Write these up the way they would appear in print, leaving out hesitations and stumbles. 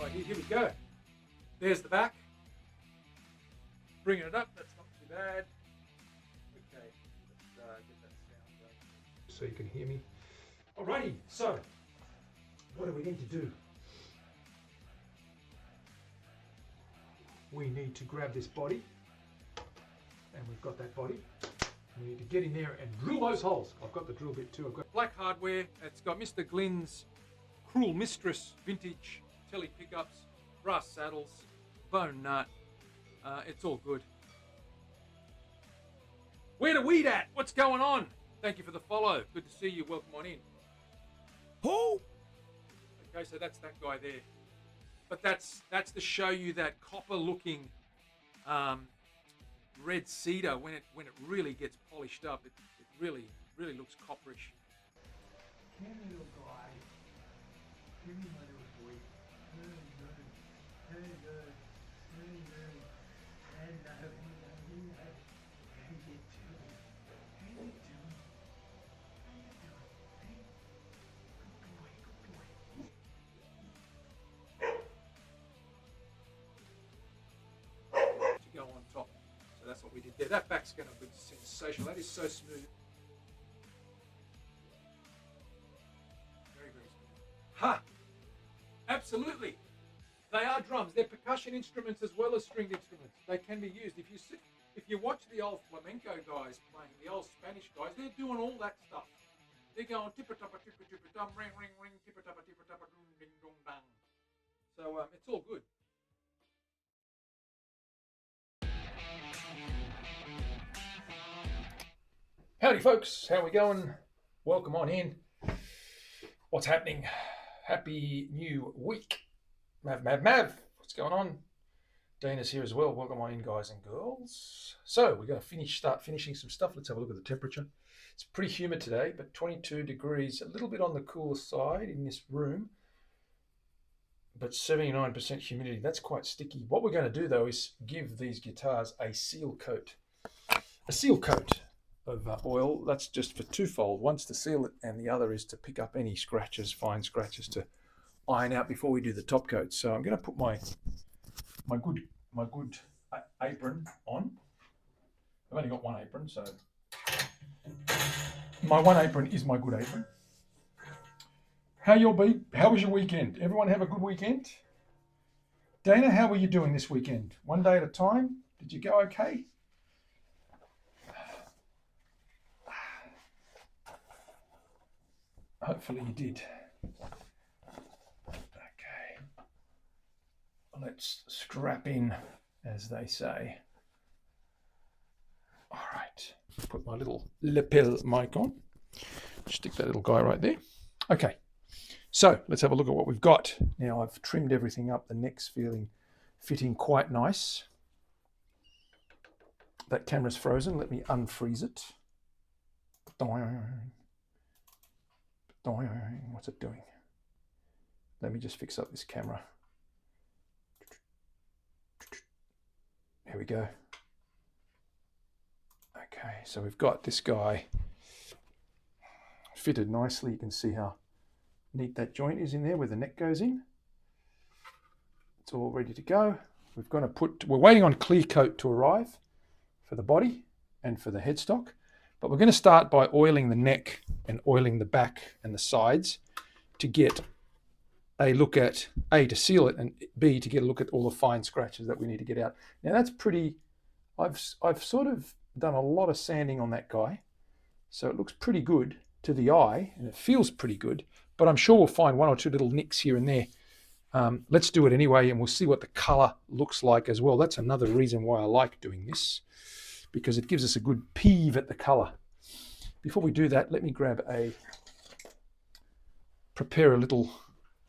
right here. Here we go. There's the back. Bringing it up. That's not too bad. Okay, let's get that sound going so you can hear me. Alrighty, so what do we need to do? We need to grab this body, and we've got that body. We need to get in there and drill those holes. I've got the drill bit too. I've got black hardware. It's got Mr. Glynn's Cruel Mistress vintage telly pickups, brass saddles, bone nut. It's all good. Where the weed at? What's going on? Thank you for the follow. Good to see you. Welcome on in. Who? Okay, so that's that guy there. But that's to show you that copper-looking red cedar when it really gets polished up. It really looks copperish. Come here, little guy. Come here, my little boy. Go on top. So that's what we did there. That back's going to be sensational. That is so smooth. Very, very smooth. Ha! Absolutely. They are drums. They're percussion instruments as well as stringed instruments. They can be used. If you watch the old flamenco guys playing, the old Spanish guys, they're doing all that stuff. They're going tippa-tappa, tippa-tippa-dum, ring, ring, ring, tippa-tappa, tippa-tappa, dum, ding, dum, dang. So it's all good. Howdy folks, how we going? Welcome on in. What's happening? Happy new week. Mav, what's going on? Dana's here as well. Welcome on in, guys and girls. So we're going to start finishing some stuff. Let's have a look at the temperature. It's pretty humid today, but 22 degrees, a little bit on the cooler side in this room, but 79% humidity. That's quite sticky. What we're going to do though is give these guitars a seal coat. A seal coat of oil. That's just for twofold. One's to seal it, and the other is to pick up any scratches, fine scratches, to iron out before we do the top coat. So I'm going to put my good apron on. I've only got one apron, so my one apron is my good apron. How was your weekend? Everyone have a good weekend? Dana, how were you doing this weekend? One day at a time? Did you go okay? Hopefully you did. Okay. Let's strap in, as they say. All right. Put my little lapel mic on. Stick that little guy right there. Okay. So let's have a look at what we've got. Now I've trimmed everything up. The neck's fitting quite nice. That camera's frozen. Let me unfreeze it. What's it doing? Let me just fix up this camera. Here we go. Okay, so we've got this guy fitted nicely. You can see how neat that joint is in there where the neck goes in. It's all ready to go. We're waiting on clear coat to arrive for the body and for the headstock. But we're going to start by oiling the neck and oiling the back and the sides to get a look at, A, to seal it, and B, to get a look at all the fine scratches that we need to get out. Now that's pretty, I've sort of done a lot of sanding on that guy, so it looks pretty good to the eye, and it feels pretty good, but I'm sure we'll find one or two little nicks here and there. Let's do it anyway, and we'll see what the color looks like as well. That's another reason why I like doing this, because it gives us a good peeve at the color. Before we do that, let me prepare a little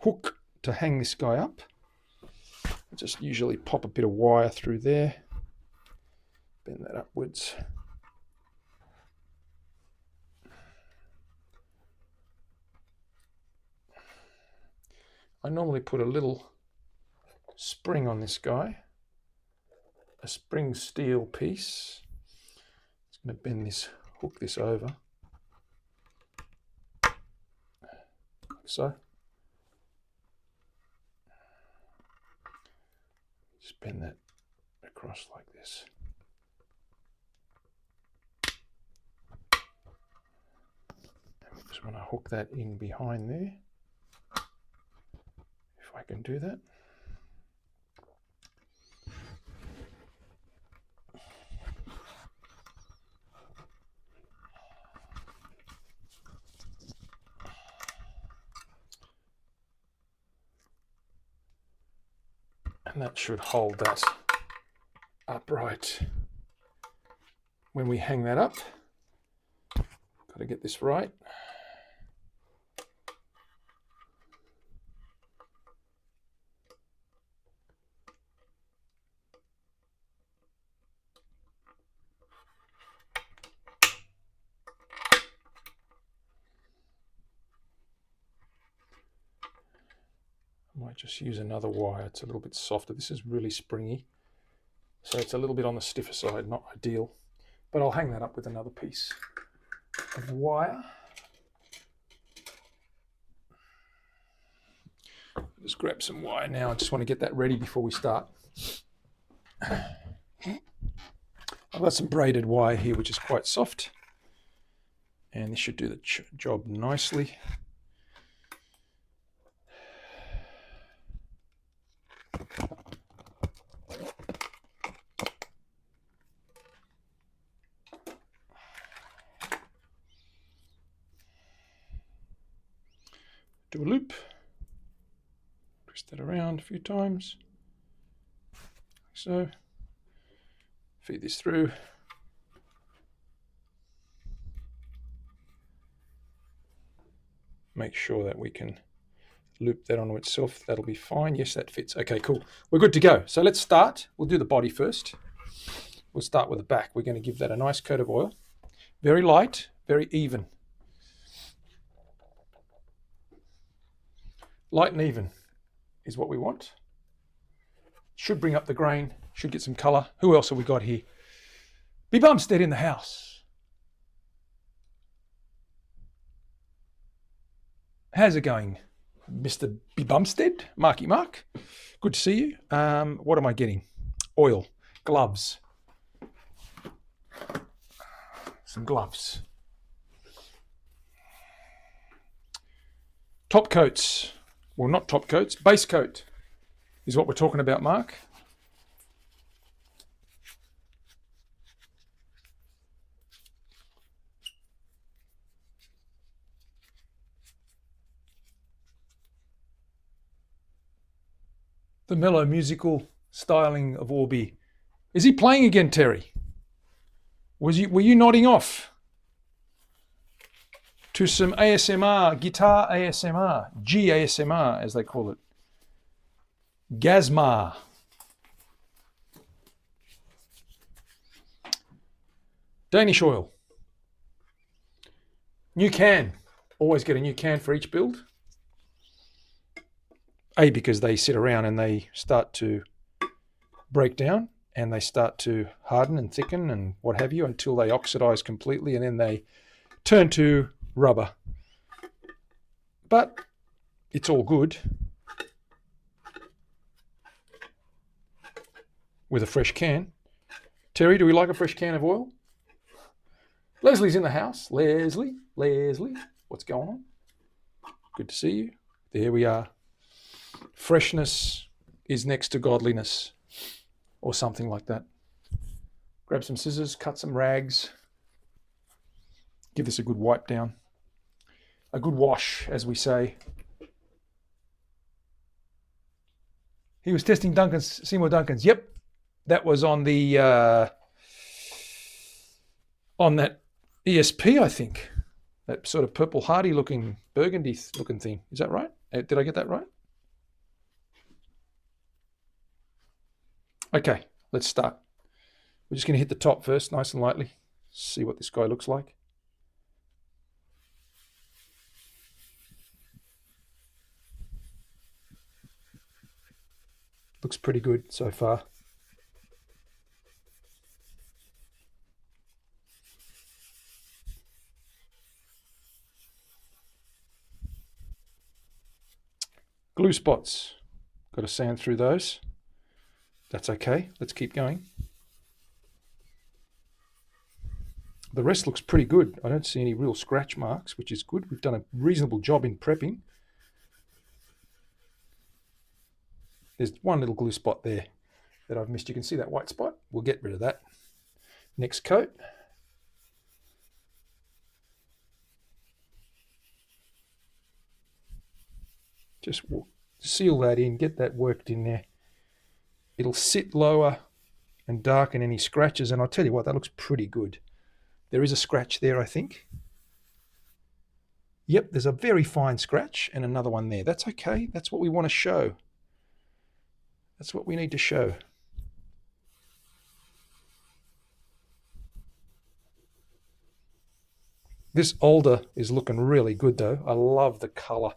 hook to hang this guy up. I just usually pop a bit of wire through there, bend that upwards. I normally put a little spring on this guy, a spring steel piece. It's going to bend this, hook this over, like so. Just bend that across like this. And just want to hook that in behind there. If I can do that. And that should hold that upright when we hang that up. Got to get this right. I might just use another wire. It's a little bit softer. This is really springy, so it's a little bit on the stiffer side, not ideal. But I'll hang that up with another piece of wire. Just grab some wire now. I just want to get that ready before we start. I've got some braided wire here, which is quite soft. And this should do the job nicely. Do a loop. Twist that around a few times. Like so. Feed this through. Make sure that we can loop that onto itself. That'll be fine. Yes, that fits. Okay, cool. We're good to go. So let's start. We'll do the body first. We'll start with the back. We're going to give that a nice coat of oil. Very light, very even. Light and even is what we want. Should bring up the grain. Should get some colour. Who else have we got here? B. Bumstead in the house. How's it going, Mr. B. Bumstead? Marky Mark. Good to see you. What am I getting? Oil. Gloves. Some gloves. Top coats. Well, not top coats. Base coat is what we're talking about, Mark. The mellow musical styling of Orby. Is he playing again, Terry? Were you nodding off to some ASMR, guitar ASMR, GASMR as they call it? Gazmar. Danish oil. New can. Always get a new can for each build. A, because they sit around and they start to break down and they start to harden and thicken and what have you until they oxidize completely and then they turn to rubber. But it's all good with a fresh can. Terry, do we like a fresh can of oil? Leslie's in the house. Leslie, what's going on? Good to see you. There we are. Freshness is next to godliness, or something like that. Grab some scissors, cut some rags. Give this a good wipe down. A good wash, as we say. He was testing Seymour Duncan's. Yep, that was on the on that ESP, I think. That sort of purple hardy looking, burgundy looking thing. Is that right? Did I get that right? Okay, let's start. We're just going to hit the top first, nice and lightly. See what this guy looks like. Looks pretty good so far. Glue spots. Got to sand through those. That's okay. Let's keep going. The rest looks pretty good. I don't see any real scratch marks, which is good. We've done a reasonable job in prepping. There's one little glue spot there that I've missed. You can see that white spot. We'll get rid of that. Next coat. Just seal that in, get that worked in there. It'll sit lower and darken any scratches, and I'll tell you what, that looks pretty good. There is a scratch there, I think. Yep, there's a very fine scratch and another one there. That's okay. That's what we want to show. That's what we need to show. This alder is looking really good though. I love the color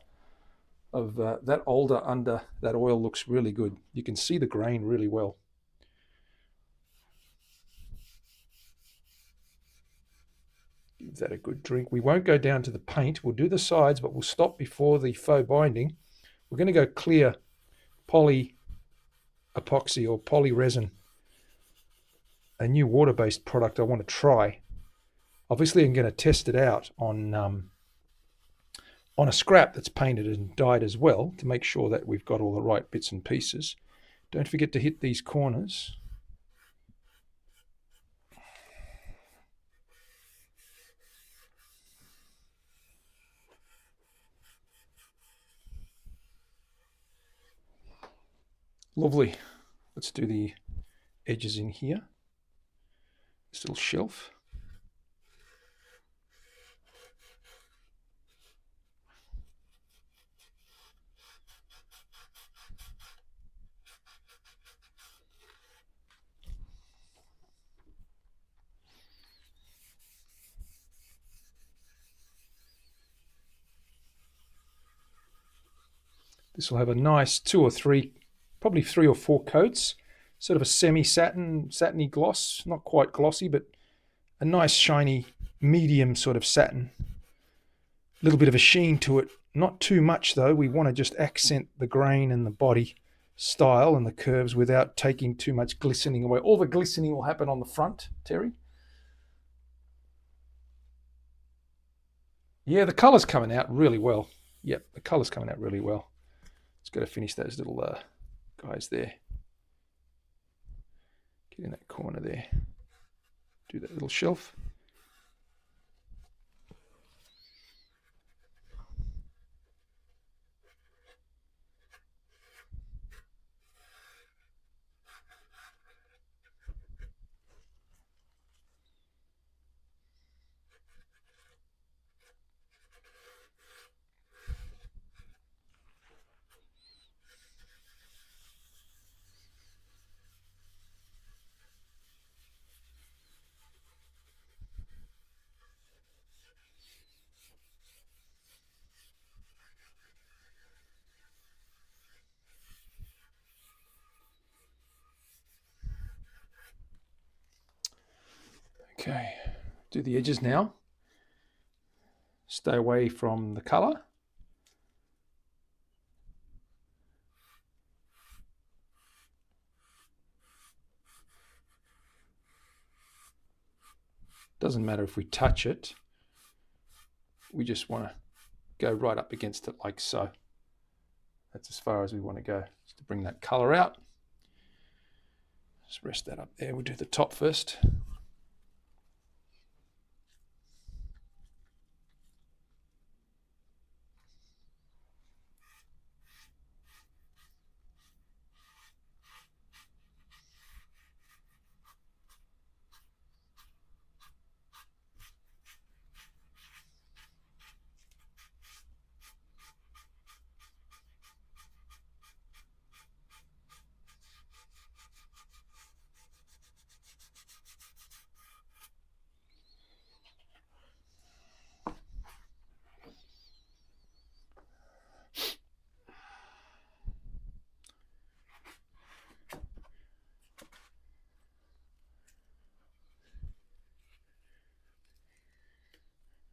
of that alder under that oil. Looks really good. You can see the grain really well. Give that a good drink. We won't go down to the paint. We'll do the sides, but we'll stop before the faux binding. We're going to go clear poly epoxy or poly resin, a new water-based product I want to try. Obviously, I'm going to test it out on a scrap that's painted and dyed as well to make sure that we've got all the right bits and pieces. Don't forget to hit these corners. Lovely. Let's do the edges in here. This little shelf. This will have a nice 2 or 3, probably 3 or 4 coats, sort of a semi-satin, satiny gloss, not quite glossy, but a nice shiny medium sort of satin. A little bit of a sheen to it, not too much though. We want to just accent the grain and the body style and the curves without taking too much glistening away. All the glistening will happen on the front, Terry. Yeah, the colour's coming out really well. Yep, the colour's coming out really well. Just got to finish those little guys there. Get in that corner there. Do that little shelf. Okay, do the edges now. Stay away from the color. Doesn't matter if we touch it. We just want to go right up against it like so. That's as far as we want to go, just to bring that color out. Just rest that up there. We'll do the top first.